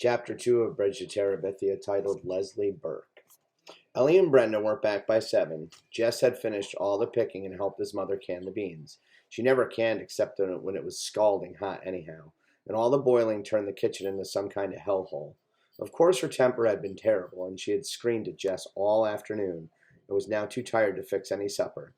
Chapter 2 of Bridge to Terabithia, titled Leslie Burke. Ellie and Brenda weren't back by 7. Jess had finished all the picking and helped his mother can the beans. She never canned except when it was scalding hot anyhow, and all the boiling turned the kitchen into some kind of hellhole. Of course her temper had been terrible, and she had screamed at Jess all afternoon, and was now too tired to fix any supper.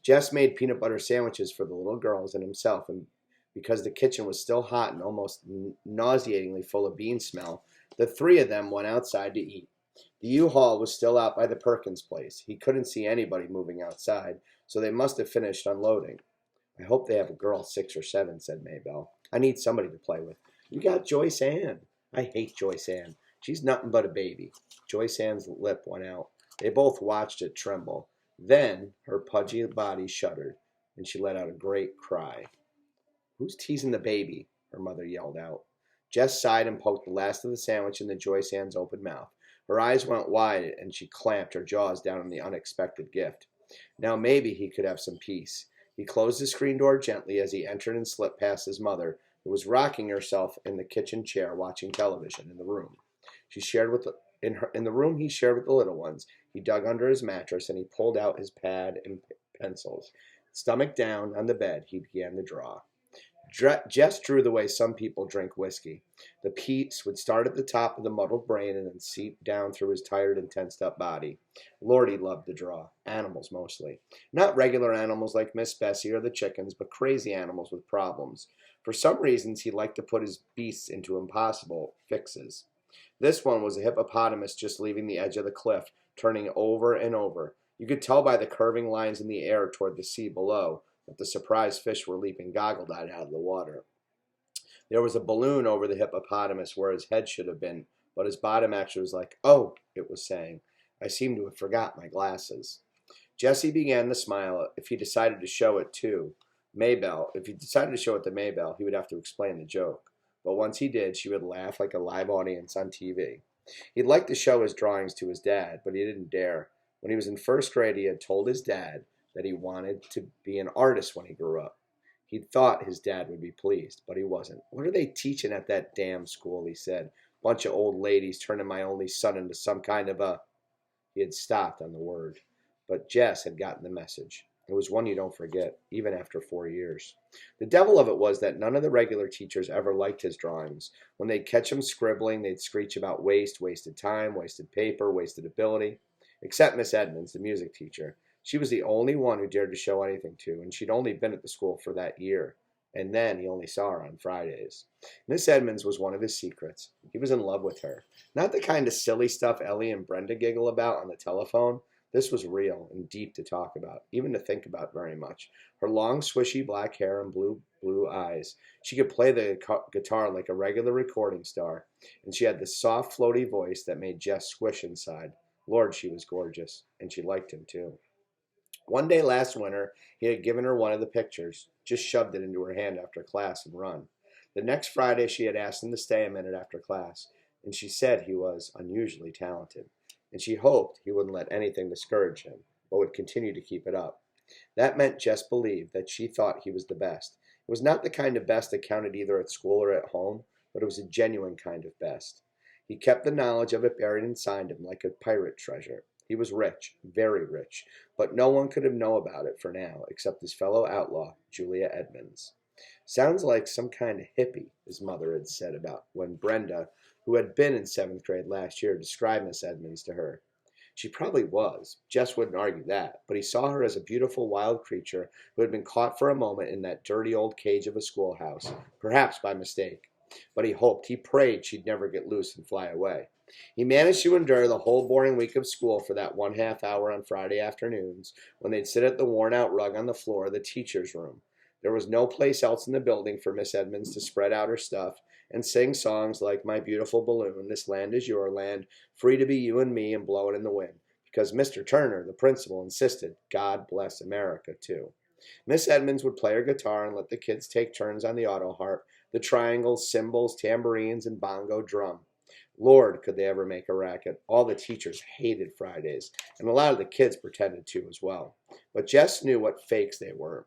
Jess made peanut butter sandwiches for the little girls and himself, and because the kitchen was still hot and almost nauseatingly full of bean smell, the three of them went outside to eat. The U-Haul was still out by the Perkins place. He couldn't see anybody moving outside, so they must have finished unloading. "I hope they have a girl 6 or 7, said Maybelle. "I need somebody to play with." "You got Joyce Ann." "I hate Joyce Ann. She's nothing but a baby." Joyce Ann's lip went out. They both watched it tremble. Then her pudgy body shuddered, and she let out a great cry. "Who's teasing the baby?" her mother yelled out. Jess sighed and poked the last of the sandwich into Joyce Ann's open mouth. Her eyes went wide, and she clamped her jaws down on the unexpected gift. Now maybe he could have some peace. He closed the screen door gently as he entered and slipped past his mother, who was rocking herself in the kitchen chair watching television in the room. In the room he shared with the little ones. He dug under his mattress and he pulled out his pad and pencils. Stomach down on the bed, he began to draw. Jess drew the way some people drink whiskey. The peace would start at the top of the muddled brain and then seep down through his tired and tensed-up body. Lord, he loved to draw. Animals, mostly. Not regular animals like Miss Bessie or the chickens, but crazy animals with problems. For some reasons, he liked to put his beasts into impossible fixes. This one was a hippopotamus just leaving the edge of the cliff, turning over and over. You could tell by the curving lines in the air toward the sea below that the surprised fish were leaping goggle-eyed out of the water. There was a balloon over the hippopotamus where his head should have been, but his bottom actually was like, "Oh," it was saying. "I seem to have forgot my glasses." Jessie began to smile. If he decided to show it to Maybelle, he would have to explain the joke. But once he did, she would laugh like a live audience on TV. He'd like to show his drawings to his dad, but he didn't dare. When he was in first grade, he had told his dad that he wanted to be an artist when he grew up. He'd thought his dad would be pleased, but he wasn't. "What are they teaching at that damn school?" he said. "Bunch of old ladies turning my only son into some kind of a—" He had stopped on the word, but Jess had gotten the message. It was one you don't forget, even after 4 years. The devil of it was that none of the regular teachers ever liked his drawings. When they'd catch him scribbling, they'd screech about wasted time, wasted paper, wasted ability. Except Miss Edmonds, the music teacher. She was the only one who dared to show anything to, and she'd only been at the school for that year. And then he only saw her on Fridays. Miss Edmonds was one of his secrets. He was in love with her. Not the kind of silly stuff Ellie and Brenda giggle about on the telephone. This was real and deep to talk about, even to think about very much. Her long, swishy black hair and blue eyes. She could play the guitar like a regular recording star, and she had the soft, floaty voice that made Jess squish inside. Lord, she was gorgeous, and she liked him too. One day last winter, he had given her one of the pictures, just shoved it into her hand after class and run. The next Friday, she had asked him to stay a minute after class, and she said he was unusually talented, and she hoped he wouldn't let anything discourage him, but would continue to keep it up. That meant Jess believed that she thought he was the best. It was not the kind of best that counted either at school or at home, but it was a genuine kind of best. He kept the knowledge of it buried inside him like a pirate treasure. He was rich, very rich, but no one could have known about it for now, except his fellow outlaw, Julia Edmonds. "Sounds like some kind of hippie," his mother had said about when Brenda, who had been in 7th grade last year, described Miss Edmonds to her. She probably was. Jess wouldn't argue that, but he saw her as a beautiful wild creature who had been caught for a moment in that dirty old cage of a schoolhouse, perhaps by mistake. But he hoped, he prayed she'd never get loose and fly away. He managed to endure the whole boring week of school for that 1/2 hour on Friday afternoons when they'd sit at the worn-out rug on the floor of the teacher's room. There was no place else in the building for Miss Edmonds to spread out her stuff and sing songs like "My Beautiful Balloon," "This Land Is Your Land," "Free to Be You and Me," and "Blow It in the Wind," because Mr. Turner, the principal, insisted "God bless America," too. Miss Edmonds would play her guitar and let the kids take turns on the auto harp, the triangles, cymbals, tambourines, and bongo drum. Lord, could they ever make a racket. All the teachers hated Fridays, and a lot of the kids pretended to as well. But Jess knew what fakes they were.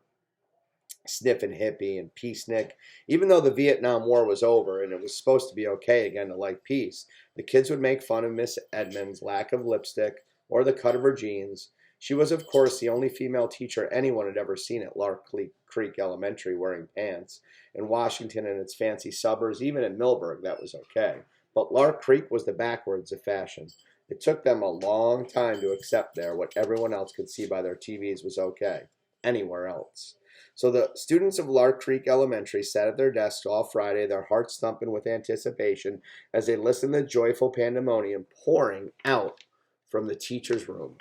sniffing hippie and peacenik. Even though the Vietnam War was over and it was supposed to be okay again to like peace, the kids would make fun of Miss Edmonds' lack of lipstick or the cut of her jeans. She was, of course, the only female teacher anyone had ever seen at Lark Creek Elementary wearing pants. In Washington and its fancy suburbs, even in Millburg, that was okay. But Lark Creek was the backwards of fashion. It took them a long time to accept there what everyone else could see by their TVs was okay, anywhere else. So the students of Lark Creek Elementary sat at their desks all Friday, their hearts thumping with anticipation as they listened to the joyful pandemonium pouring out from the teacher's room.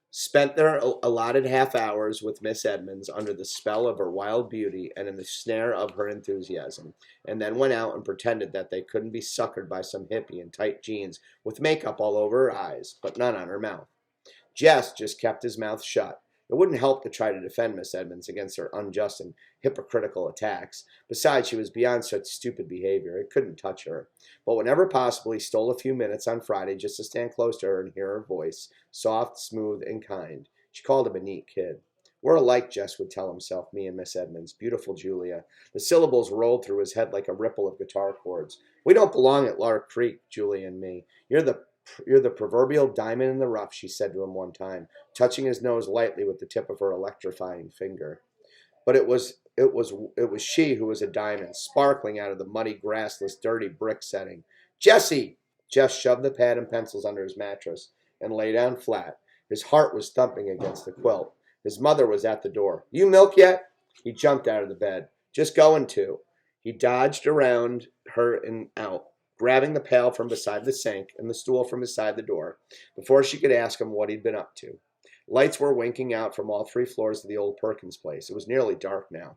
Spent their allotted half hours with Miss Edmonds under the spell of her wild beauty and in the snare of her enthusiasm, and then went out and pretended that they couldn't be suckered by some hippie in tight jeans with makeup all over her eyes, but none on her mouth. Jess just kept his mouth shut. It wouldn't help to try to defend Miss Edmonds against her unjust and hypocritical attacks. Besides, she was beyond such stupid behavior. It couldn't touch her. But whenever possible, he stole a few minutes on Friday just to stand close to her and hear her voice, soft, smooth, and kind. She called him a neat kid. We're alike, Jess would tell himself, me and Miss Edmonds. Beautiful Julia. The syllables rolled through his head like a ripple of guitar chords. We don't belong at Lark Creek, Julia and me. You're the proverbial diamond in the rough, she said to him one time, touching his nose lightly with the tip of her electrifying finger. But it was she who was a diamond, sparkling out of the muddy, grassless, dirty brick setting. Jessie! Jess shoved the pad and pencils under his mattress and lay down flat. His heart was thumping against the quilt. His mother was at the door. You milk yet? He jumped out of the bed. Just going to. He dodged around her and out, grabbing the pail from beside the sink and the stool from beside the door, before she could ask him what he'd been up to. Lights were winking out from all 3 floors of the old Perkins place. It was nearly dark now.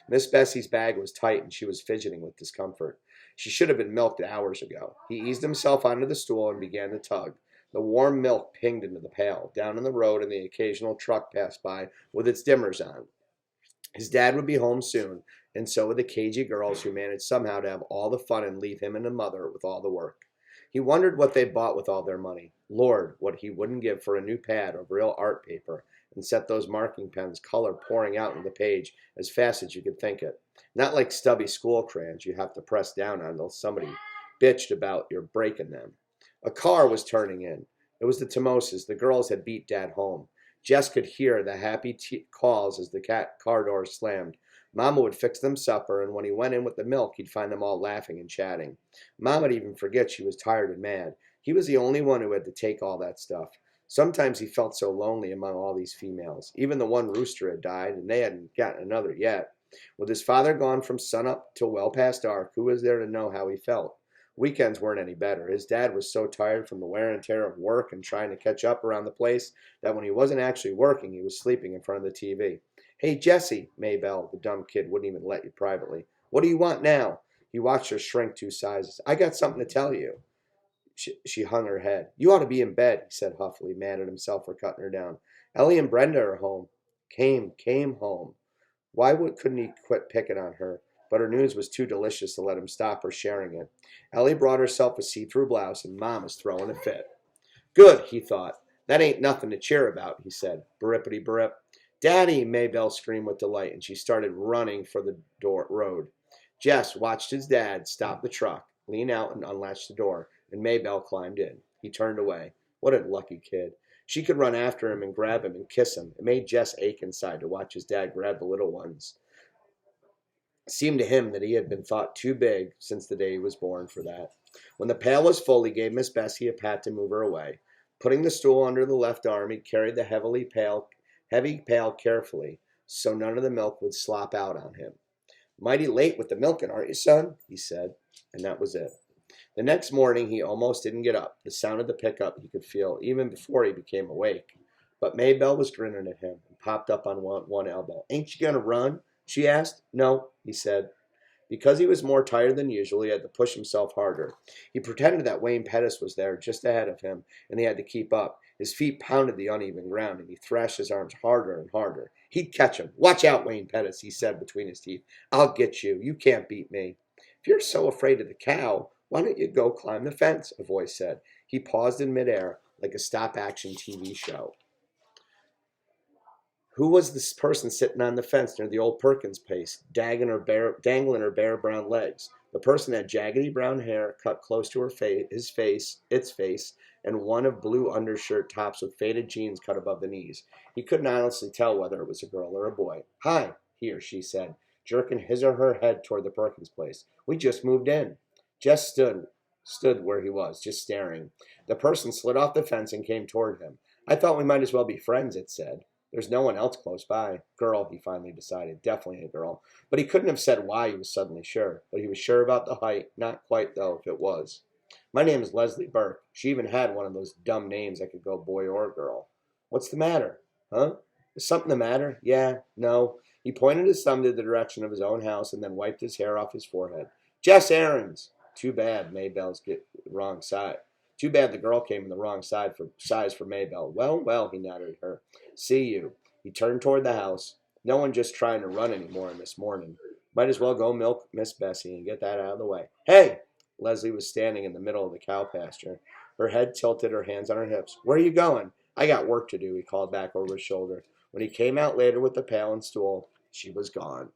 Miss Bessie's bag was tight, and she was fidgeting with discomfort. She should have been milked hours ago. He eased himself onto the stool and began to tug. The warm milk pinged into the pail, down in the road, and the occasional truck passed by with its dimmers on. His dad would be home soon, and so would the cagey girls who managed somehow to have all the fun and leave him and the mother with all the work. He wondered what they bought with all their money. Lord, what he wouldn't give for a new pad of real art paper and set those marking pens, color pouring out on the page as fast as you could think it. Not like stubby school crayons you have to press down on until somebody bitched about your breaking them. A car was turning in. It was the Timoses. The girls had beat Dad home. Jess could hear the happy calls as the car door slammed. Mama would fix them supper, and when he went in with the milk, he'd find them all laughing and chatting. Mama'd even forget she was tired and mad. He was the only one who had to take all that stuff. Sometimes he felt so lonely among all these females. Even the one rooster had died, and they hadn't gotten another yet. With his father gone from sunup till well past dark, who was there to know how he felt? Weekends weren't any better. His dad was so tired from the wear and tear of work and trying to catch up around the place that when he wasn't actually working, he was sleeping in front of the TV. Hey, Jessie, Maybelle, the dumb kid wouldn't even let you privately. What do you want now? He watched her shrink 2 sizes. I got something to tell you. She hung her head. You ought to be in bed, he said huffily, mad at himself for cutting her down. Ellie and Brenda are home. Came home. Why couldn't he quit picking on her? But her news was too delicious to let him stop her sharing it. Ellie brought herself a see-through blouse, and Mom is throwing a fit. Good, he thought. That ain't nothing to cheer about, he said. Berippity-berip. Daddy, Maybelle screamed with delight, and she started running for the road. Jess watched his dad stop the truck, lean out and unlatch the door, and Maybelle climbed in. He turned away. What a lucky kid. She could run after him and grab him and kiss him. It made Jess ache inside to watch his dad grab the little ones. It seemed to him that he had been thought too big since the day he was born for that. When the pail was full, he gave Miss Bessie a pat to move her away. Putting the stool under the left arm, he carried the heavy pail carefully, so none of the milk would slop out on him. Mighty late with the milking, aren't you, son? He said, and that was it. The next morning, he almost didn't get up. The sound of the pickup he could feel even before he became awake. But Maybelle was grinning at him and popped up on one elbow. Ain't you going to run? She asked. No, he said. Because he was more tired than usual, he had to push himself harder. He pretended that Wayne Pettis was there just ahead of him, and he had to keep up. His feet pounded the uneven ground, and he thrashed his arms harder and harder. He'd catch him. Watch out, Wayne Pettis, he said between his teeth. I'll get you. You can't beat me. If you're so afraid of the cow, why don't you go climb the fence? A voice said. He paused in midair like a stop-action TV show. Who was this person sitting on the fence near the old Perkins place, dangling her bare brown legs? The person had jaggedy brown hair cut close to its face, and one of blue undershirt tops with faded jeans cut above the knees. He couldn't honestly tell whether it was a girl or a boy. "Hi," he or she said, jerking his or her head toward the Perkins place. "We just moved in." Jess stood where he was, just staring. The person slid off the fence and came toward him. "I thought we might as well be friends," it said. "There's no one else close by." Girl, he finally decided. Definitely a girl. But he couldn't have said why he was suddenly sure. But he was sure about the height. Not quite, though, if it was. "My name is Leslie Burke." She even had one of those dumb names that could go boy or girl. "What's the matter?" "Huh? Is something the matter?" "Yeah, no." He pointed his thumb to the direction of his own house and then wiped his hair off his forehead. "Jess Aarons." Too bad Maybelle's get the wrong side. Too bad the girl came in the wrong size for Maybelle. Well, he nodded at her. "See you." He turned toward the house. No one just trying to run anymore this morning. Might as well go milk Miss Bessie and get that out of the way. "Hey!" Leslie was standing in the middle of the cow pasture. Her head tilted, her hands on her hips. "Where are you going?" "I got work to do," he called back over his shoulder. When he came out later with the pail and stool, she was gone.